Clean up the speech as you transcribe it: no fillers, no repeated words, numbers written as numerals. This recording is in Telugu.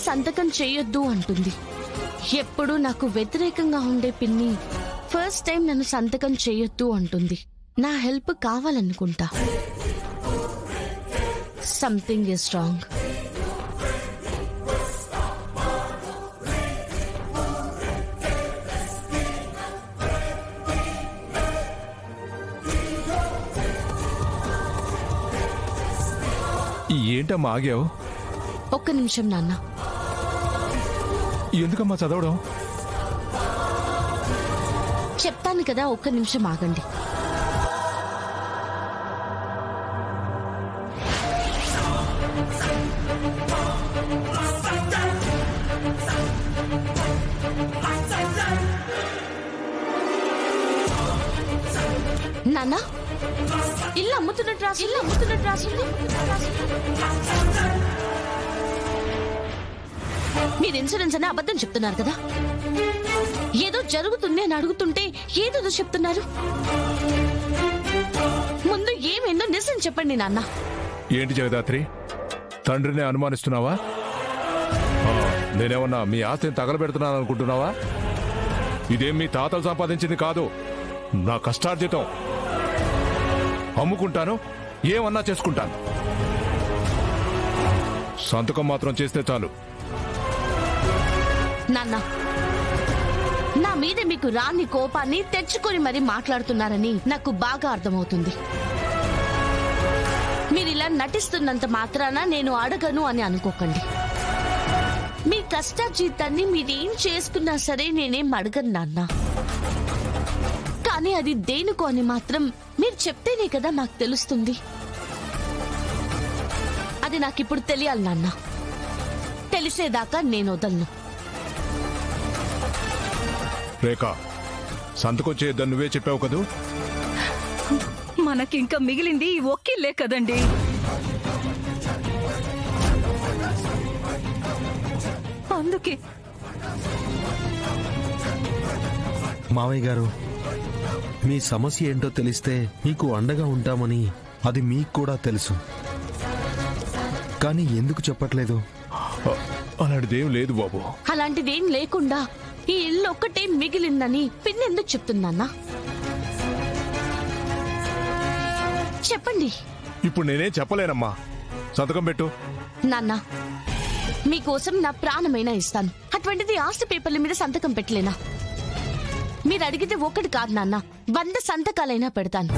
సంతకం చేయొద్దు అంటుంది. ఎప్పుడు నాకు వ్యతిరేకంగా ఉండే పిన్ని ఫస్ట్ టైం నన్ను సంతకం చేయొద్దు అంటుంది. నా హెల్ప్ కావాలనుకుంటా. Something is wrong. ఏంటమ్మా ఆగావు? ఒక్క నిమిషం నాన్న. ఎందుకమ్మా చదవడం? చెప్తాను కదా, ఒక్క నిమిషం ఆగండి. నాన్న, ఇల్లు అమ్ముతున్నట్టు రాసింది. మీరు ఇన్సూరెన్స్ అని అబద్ధం చెప్తున్నారు కదా. ఏదో జరుగుతుంది అని అడుగుతుంటే ఏదో చెప్తున్నారు. ముందు ఏమైందో నిజం చెప్పండి నాన్న. ఏంటి జగదాత్రి, తండ్రిని అనుమానిస్తున్నావా? నేనేమన్నా మీ ఆస్తిని తగలబెడుతున్నాను అనుకుంటున్నావా? ఇదేం మీ తాతలు సంపాదించింది కాదు, నా కష్టార్జితం. అమ్ముకుంటాను, ఏమన్నా చేసుకుంటాను. సంతకం మాత్రం చేస్తే చాలు. నాన్న, నా మీద మీకు రాని కోపాన్ని తెచ్చుకొని మరీ మాట్లాడుతున్నారని నాకు బాగా అర్థమవుతుంది. మీరిలా నటిస్తున్నంత మాత్రాన నేను అడగను అని అనుకోకండి. మీ కష్టార్జితాన్ని మీరేం చేసుకున్నా సరే నేనేం అడగను నాన్న. కానీ అది దేనికో అని మాత్రం మీరు చెప్తేనే కదా నాకు తెలుస్తుంది. అది నాకిప్పుడు తెలియాలి నాన్న. తెలిసేదాకా నేను వదలను. రేఖ, సంతకం చేయొద్దని నువ్వే చెప్పావు కదూ. మనకింకా మిగిలింది ఈ ఒక్కిల్లే కదండి. అందుకే మావయ్య గారు, మీ సమస్య ఏంటో తెలిస్తే మీకు అండగా ఉంటామని అది మీకు కూడా తెలుసు. కానీ ఎందుకు చెప్పట్లేదు? అలాంటిదేం లేదు బాబు. అలాంటిదేం లేకుండా ఈ ఇల్లు ఒక్కటే మిగిలిందని పిన్నెందుకు చెప్తున్నా? చెప్పండి. ఇప్పుడు నేనేం చెప్పలేనమ్మా. సంతకం పెట్టు. నాన్న, మీకోసం నా ప్రాణమైనా ఇస్తాను. అటువంటిది ఆస్తి పేపర్ల మీద సంతకం పెట్టలేనా? మీరు అడిగితే ఒకటి కాదు నాన్న, 100 సంతకాలైనా పెడతాను.